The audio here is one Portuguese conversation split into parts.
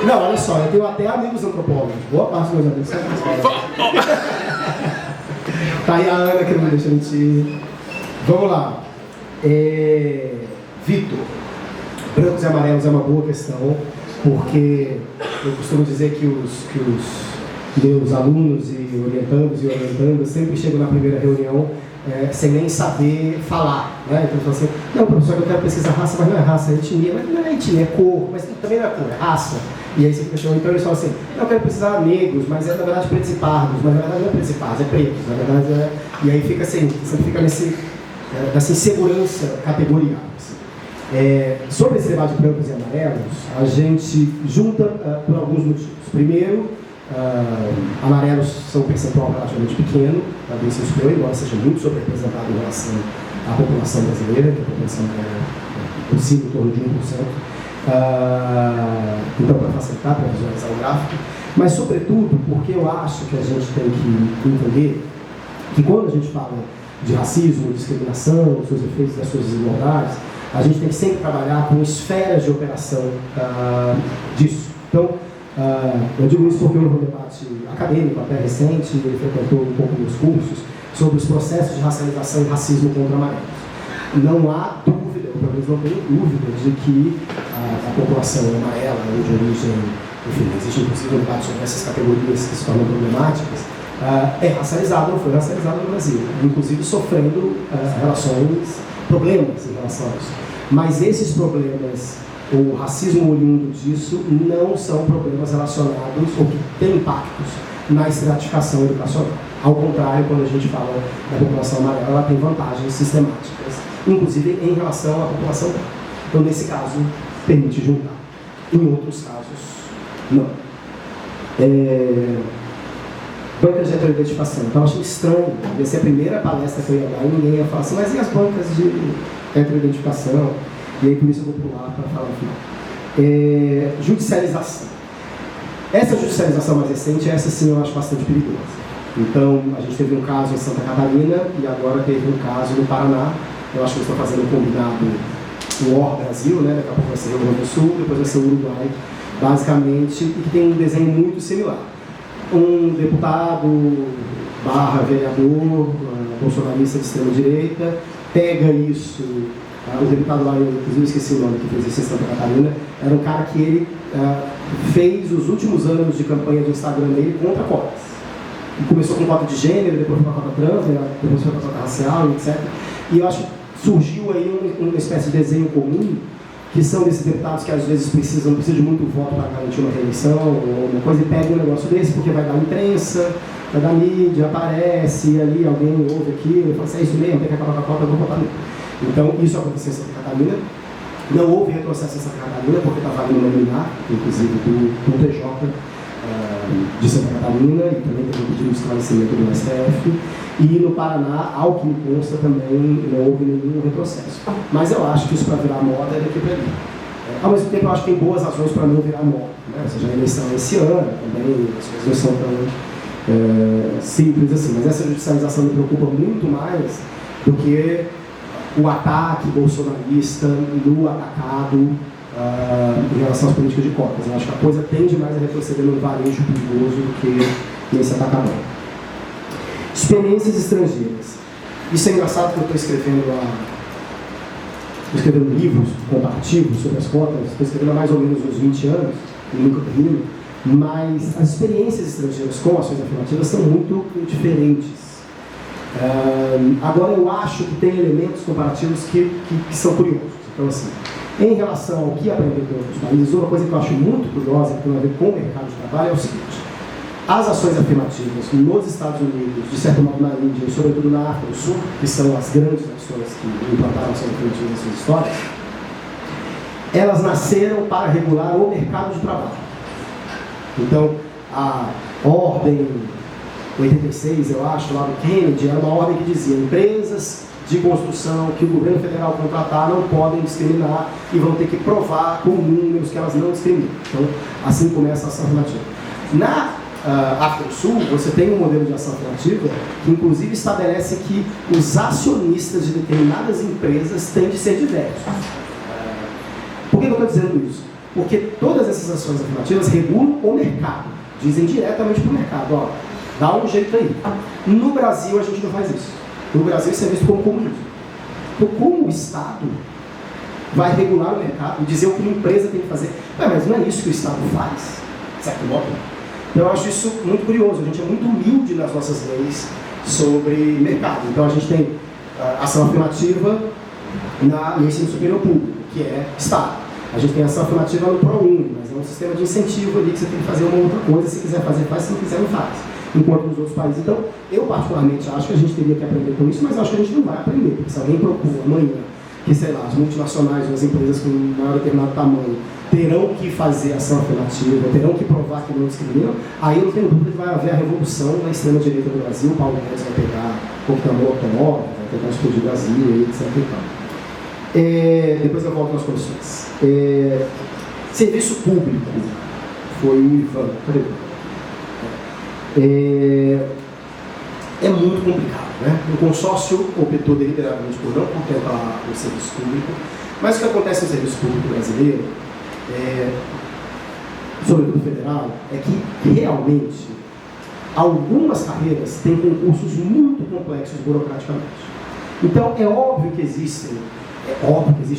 Não, olha só, eu tenho até amigos antropólogos. Boa parte dos meus amigos são antropólogos. Tá aí a Ana que não me deixa mentir. Vamos lá. Vitor, brancos e amarelos é uma boa questão, porque eu costumo dizer que os meus alunos e orientandos sempre chegam na primeira reunião sem nem saber falar, né? Então eles falam assim, não, professor, eu quero pesquisar raça, mas não é raça, é etnia, mas não é etnia, é cor, mas também não é cor, é raça. E aí você fica chamando, então eles falam assim, não, eu quero pesquisar negros, mas é na verdade pretos e pardos, mas na verdade não é pretos e pardos, é pretos, na verdade é... E aí fica assim, você fica nessa insegurança categorial. Assim. Sobre esse debate de brancos e amarelos, a gente junta por alguns motivos. Primeiro, amarelos são um percentual relativamente pequeno do ensino superior, embora seja muito subrepresentado em relação à população brasileira, que a população é possível em torno de 1%. Então, para facilitar, para visualizar o gráfico, mas sobretudo porque eu acho que a gente tem que entender que quando a gente fala de racismo, discriminação, os seus efeitos, das suas desigualdades, a gente tem que sempre trabalhar com esferas de operação disso. Então, eu digo isso porque houve um debate acadêmico até recente, ele frequentou um pouco meus cursos, sobre os processos de racialização e racismo contra amarelos. Não há dúvida, ou pelo menos não tenho dúvida, de que a população amarela, ou de origem, enfim, existe inclusive um debate sobre essas categorias que se tornam problemáticas, é racializada ou foi racializada no Brasil, inclusive sofrendo problemas em relação a isso. Mas esses problemas, o racismo oriundo disso, não são problemas relacionados ou que têm impactos na estratificação educacional. Ao contrário, quando a gente fala da população amarela, ela tem vantagens sistemáticas, inclusive em relação à população branca. Então, nesse caso, permite juntar. Em outros casos, não. Bancas de heteroidentificação. Então, eu achei estranho. Ia ser a primeira palestra que eu ia dar e ninguém ia falar assim, mas e as bancas de heteroidentificação? E aí, por isso, eu vou pular para falar no final. Judicialização. Essa judicialização mais recente, essa sim eu acho bastante perigosa. Então, a gente teve um caso em Santa Catarina e agora teve um caso no Paraná. Eu acho que eles estão fazendo um combinado o OR Brasil, né? Daqui a pouco vai ser o Rio Grande do Sul, depois vai ser o Uruguai, basicamente, e que tem um desenho muito similar. Um deputado / vereador bolsonarista de extrema-direita pega isso, o deputado lá, eu inclusive esqueci o nome que fez isso em Santa Catarina, era um cara que ele fez os últimos anos de campanha de Instagram dele contra cotas. E começou com cota de gênero, depois foi com a cota trans, depois foi com a cota racial, etc. E eu acho que surgiu aí uma espécie de desenho comum, que são desses deputados que às vezes precisam de muito voto para garantir uma reeleição ou uma coisa, e pegam um negócio desse porque vai dar imprensa, vai dar mídia, aparece, e ali alguém ouve aquilo e fala assim, é isso mesmo, tem que acabar com a cota, eu vou votar nele. Então, isso aconteceu em Santa Catarina. Não houve retrocesso em Santa Catarina, porque estava ali uma liminar, inclusive do TJ de Santa Catarina, e também teve um pedido de esclarecimento do STF. E no Paraná, ao que me consta, também não houve nenhum retrocesso. Mas eu acho que isso para virar moda é daqui para ali. Ao mesmo tempo, eu acho que tem boas razões para não virar moda. Né? Ou seja, a eleição é esse ano, também as coisas não são tão simples assim. Mas essa judicialização me preocupa muito mais do que o ataque bolsonarista no atacado em relação às políticas de cotas. Eu acho que a coisa tende mais a retroceder num varejo perigoso do que nesse atacadão. Experiências estrangeiras. Isso é engraçado porque eu estou escrevendo livros comparativos sobre as cotas, estou escrevendo há mais ou menos uns 20 anos, e nunca termino, mas as experiências estrangeiras com ações afirmativas são muito diferentes. Agora, eu acho que tem elementos comparativos que são curiosos. Então, assim, em relação ao que aprender com outros países, uma coisa que eu acho muito curiosa, que tem a ver com o mercado de trabalho, é o seguinte: as ações afirmativas nos Estados Unidos, de certo modo na Índia e sobretudo na África do Sul, que são as grandes nações que implantaram ações afirmativas nas suas histórias, elas nasceram para regular o mercado de trabalho. Então, a ordem 86, eu acho, lá do Kennedy, era uma ordem que dizia: empresas de construção que o governo federal contratar não podem discriminar e vão ter que provar com números que elas não discriminam. Então, assim começa a ação afirmativa. Na África do Sul, você tem um modelo de ação afirmativa que inclusive estabelece que os acionistas de determinadas empresas têm de ser diversos. Por que eu estou dizendo isso? Porque todas essas ações afirmativas regulam o mercado, dizem diretamente para o mercado, ó, dá um jeito aí. No Brasil a gente não faz isso. No Brasil isso é visto como comunismo. Então, como o Estado vai regular o mercado e dizer o que uma empresa tem que fazer? Mas não é isso que o Estado faz, de certo modo. Então eu acho isso muito curioso. A gente é muito humilde nas nossas leis sobre mercado. Então a gente tem ação afirmativa no ensino superior público, que é Estado. A gente tem ação afirmativa no ProUni, mas é um sistema de incentivo ali que você tem que fazer uma outra coisa. Se quiser fazer, faz. Se não quiser, não faz. Enquanto nos outros países. Então, eu particularmente acho que a gente teria que aprender com isso, mas acho que a gente não vai aprender. Porque se alguém propor amanhã que, sei lá, as multinacionais, as empresas com um maior determinado tamanho, terão que fazer ação afirmativa, terão que provar que não discriminam, aí eu não tenho dúvida que vai haver a revolução na extrema-direita do Brasil. O Paulo Guedes vai pegar coquetel Molotov, vai tentar explodir o Brasil, etc. Depois eu volto nas comissões. Serviço público. Foi o Ivan. Cadê? É muito complicado, né? O consórcio optou deliberadamente por não contemplar o serviço público, mas o que acontece no serviço público brasileiro, sobretudo federal, é que realmente algumas carreiras têm concursos muito complexos burocraticamente. Então é óbvio que existe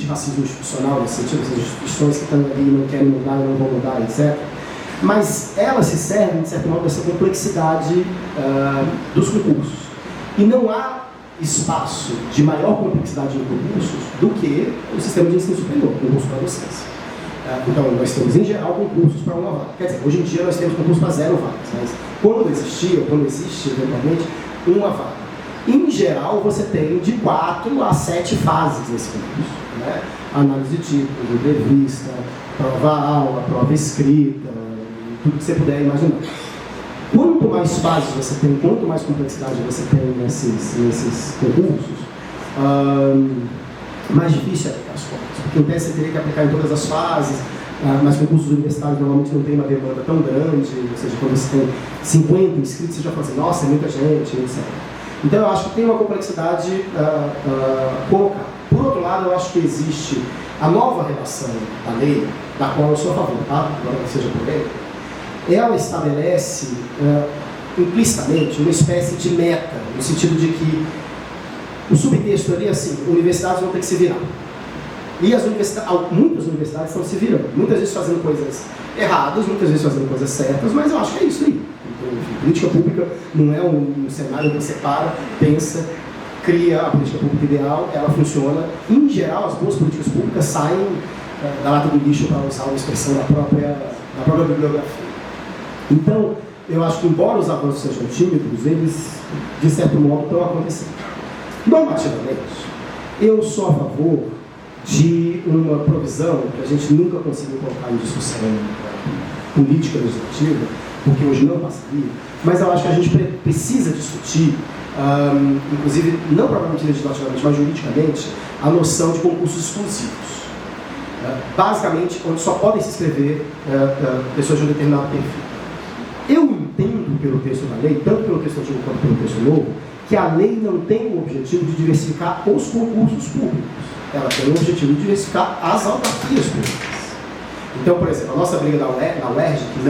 racismo institucional nesse sentido, essas instituições que estão ali e não querem mudar e não vão mudar, etc. Mas elas se servem, de certo modo, dessa complexidade dos concursos. E não há espaço de maior complexidade em concursos do que o sistema de ensino superior, concurso para docência. Então, nós temos, em geral, concursos para uma vaga. Quer dizer, hoje em dia nós temos concursos para 0 vagas, mas quando existia, ou quando existe, eventualmente, uma vaga. Em geral, você tem de 4 a 7 fases nesse concurso, né? Análise de títulos, entrevista, prova-aula, prova escrita, tudo que você puder imaginar. Quanto mais fases você tem, quanto mais complexidade você tem nesses concursos, mais difícil é aplicar as contas. Porque em tese você teria que aplicar em todas as fases, mas concursos universitários normalmente não tem uma demanda tão grande, ou seja, quando você tem 50 inscritos, você já fala assim, nossa, é muita gente, etc. Então eu acho que tem uma complexidade colocada. Por outro lado, eu acho que existe a nova redação da lei, da qual eu sou a favor, tá? Agora não seja polêmica, ela estabelece implicitamente uma espécie de meta, no sentido de que o subtexto ali é assim, universidades vão ter que se virar. E muitas universidades estão se virando, muitas vezes fazendo coisas erradas, muitas vezes fazendo coisas certas, mas eu acho que é isso aí. Então, enfim, política pública não é um cenário que você para, pensa, cria a política pública ideal, ela funciona. Em geral, as boas políticas públicas saem da lata do lixo, para usar uma expressão da própria bibliografia. Então, eu acho que, embora os avanços sejam tímidos, eles, de certo modo, estão acontecendo. Normativamente, eu sou a favor de uma provisão que a gente nunca conseguiu colocar em discussão política legislativa, porque hoje não passaria, mas eu acho que a gente precisa discutir, inclusive, não propriamente legislativamente, mas juridicamente, a noção de concursos exclusivos. Basicamente, onde só podem se inscrever pessoas de um determinado perfil. Eu entendo pelo texto da lei, tanto pelo texto antigo quanto pelo texto novo, que a lei não tem o objetivo de diversificar os concursos públicos. Ela tem o objetivo de diversificar as autarquias públicas. Então, por exemplo, a nossa briga da UERJ, que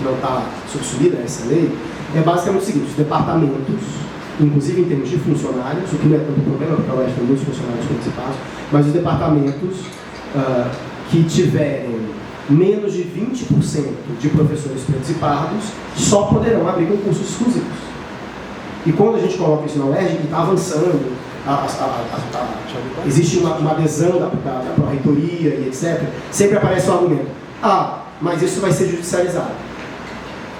não está subsumida nessa lei, é basicamente o seguinte: os departamentos, inclusive em termos de funcionários, o que não é tanto problema, porque a UERJ tem muitos funcionários participados, mas os departamentos que tiverem menos de 20% de professores participados só poderão abrir concursos exclusivos. E quando a gente coloca isso na UERJ, está avançando, existe uma adesão da pró-reitoria e etc., sempre aparece o argumento, mas isso vai ser judicializado.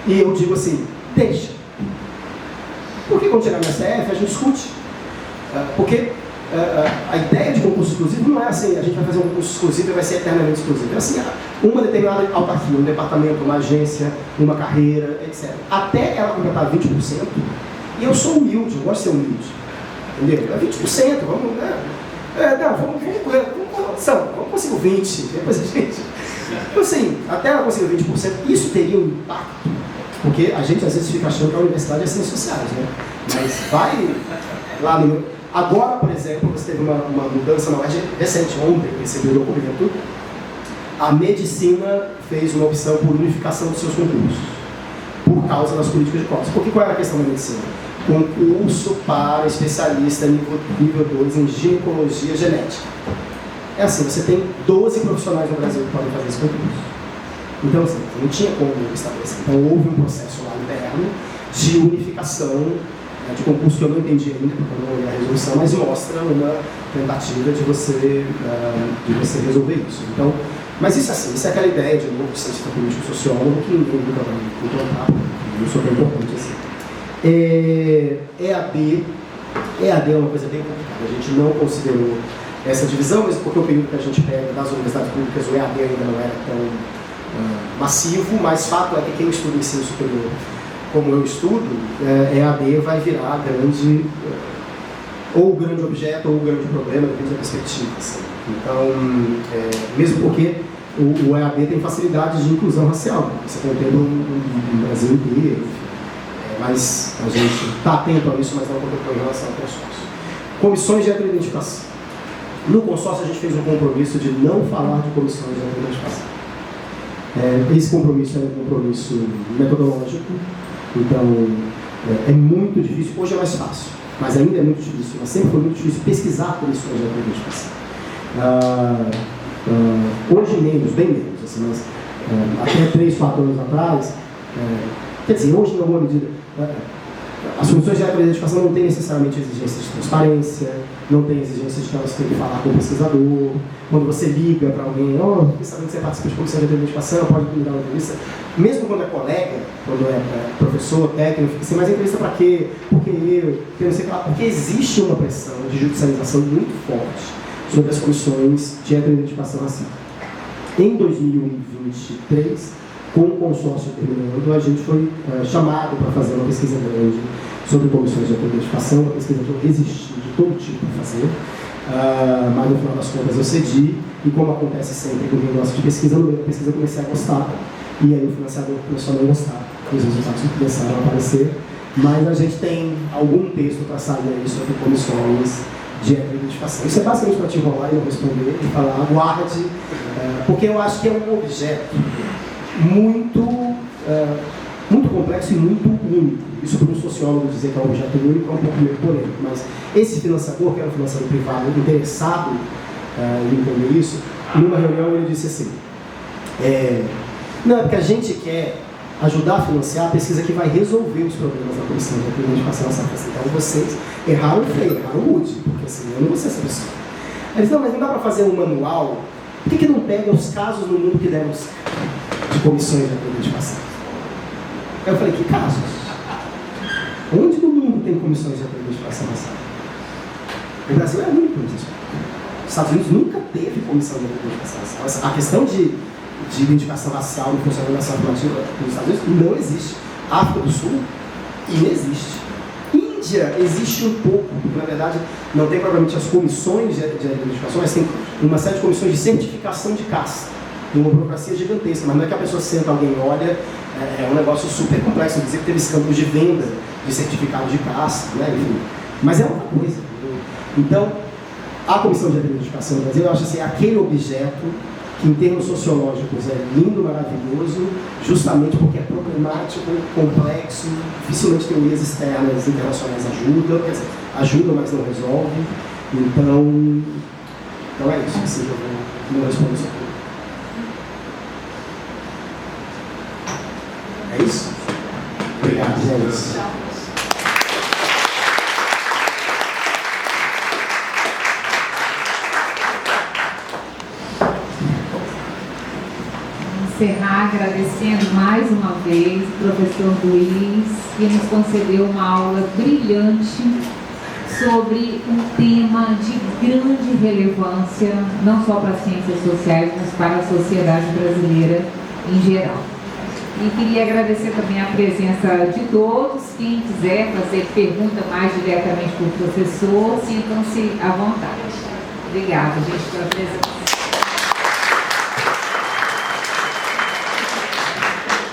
E eu digo assim, deixa. Porque quando chegar no STF, a gente discute. Porque a ideia de concurso exclusivo não é assim, a gente vai fazer um concurso exclusivo e vai ser eternamente exclusivo. É assim, uma determinada autarquia, um departamento, uma agência, uma carreira, etc. Até ela completar 20%, e eu sou humilde, eu gosto de ser humilde. Entendeu? 20%, vamos, né? Vamos conseguir 20%, depois a gente... Então assim, até ela conseguir 20%, isso teria um impacto, porque a gente às vezes fica achando que a universidade é ciências sociais, né? Mas vai lá no... Agora, por exemplo, você teve uma mudança na UERJ recente, ontem, recebi o documento, A medicina fez uma opção por unificação dos seus concursos, por causa das políticas de cotas. Porque qual era a questão da medicina? Concurso para especialista nível 2 em ginecologia genética. É assim, você tem 12 profissionais no Brasil que podem fazer esse concurso. Então, assim, não tinha como estabelecer. Então, houve um processo lá interno de unificação de concurso que eu não entendi ainda, porque eu não olhei a resolução, mas mostra uma tentativa de você resolver isso. Então, mas isso assim, isso é aquela ideia de novo de cientista político sociólogo que ninguém nunca vai implantar, porque isso é bem importante assim. EAD é uma coisa bem complicada, a gente não considerou essa divisão, mesmo porque o período que a gente pega das universidades públicas, o EAD ainda não era tão massivo, mas fato é que quem estuda ensino superior como eu estudo, EAD vai virar grande, ou grande objeto ou grande problema, depende da perspectiva. Assim. Então, mesmo porque o EAD tem facilidades de inclusão racial, você contempla um Brasil inteiro, mas a gente está atento a isso, mas não contemplou em relação ao consórcio. Comissões de heteroidentificação. No consórcio a gente fez um compromisso de não falar de comissões de heteroidentificação. Esse compromisso é um compromisso metodológico, então é muito difícil, hoje é mais fácil, mas ainda é muito difícil, mas sempre foi muito difícil pesquisar comissões de heteroidentificação. Hoje menos, bem menos, assim, mas até 3, 4 anos atrás, quer dizer, hoje em alguma medida, as comissões de heteroidentificação não têm necessariamente exigências de transparência, não tem exigências de que elas têm que falar com o pesquisador. Quando você liga para alguém, fiquei sabendo que você participa de comissão de heteroidentificação, pode me dar uma entrevista. Mesmo quando é colega, quando é professor, técnico, assim, mas entrevista para quê? Porque não sei lá, porque existe uma pressão de judicialização muito forte sobre as comissões de heteroidentificação racial. Em 2023, com o consórcio terminando, a gente foi chamado para fazer uma pesquisa grande sobre comissões de heteroidentificação, uma pesquisa que eu resisti de todo tipo de fazer, mas no final das contas eu cedi, e como acontece sempre com quem gosta de pesquisa, no meio da pesquisa eu comecei a gostar, e aí o financiador começou a não gostar, os resultados começaram a aparecer, mas a gente tem algum texto para sair aí sobre comissões de heteroidentificação. Isso é basicamente para te enrolar e eu responder e falar, aguarde, porque eu acho que é um objeto muito complexo e muito único. Isso para um sociólogo dizer que é um objeto único é um pouco meio polêmico, mas esse financiador, que era um financiador privado interessado em entender isso, numa reunião ele disse assim, não, é porque a gente quer ajudar a financiar a pesquisa que vai resolver os problemas da comissão de heteroidentificação nessa pesquisa. Então vocês erraram feio, erraram rude, porque assim, eu não vou ser essa pessoa. Eles não, mas não dá para fazer um manual, por que não pega os casos no mundo que deram certo? De comissões de heteroidentificação. Eu falei, que casos? Onde no mundo tem comissões de heteroidentificação racial? O Brasil é único nisso. Os Estados Unidos nunca teve comissão de heteroidentificação racial. A questão de identificação racial no funcionamento da ação afirmativa nos Estados Unidos não existe. África do Sul, inexiste. Índia existe um pouco, porque na verdade não tem propriamente as comissões de heteroidentificação, mas tem uma série de comissões de certificação de casta. Uma burocracia gigantesca, mas não é que a pessoa senta, alguém olha, é um negócio super complexo, dizer que teve escândalos de venda de certificado de caça, né? Enfim, mas é outra coisa. Então, a comissão de heteroidentificação no Brasil, eu acho assim, é aquele objeto que em termos sociológicos é lindo, maravilhoso, justamente porque é problemático, complexo, dificilmente teorias externas, internacionais ajudam, quer dizer, ajudam, mas não resolvem. Então é isso, assim, eu vou responder isso aqui. É isso? Obrigado, é isso. Encerrar agradecendo mais uma vez o professor Luiz, que nos concedeu uma aula brilhante sobre um tema de grande relevância, não só para as ciências sociais, mas para a sociedade brasileira em geral. E queria agradecer também a presença de todos. Quem quiser fazer pergunta mais diretamente para o professor, sintam-se à vontade. Obrigada, gente, pela presença.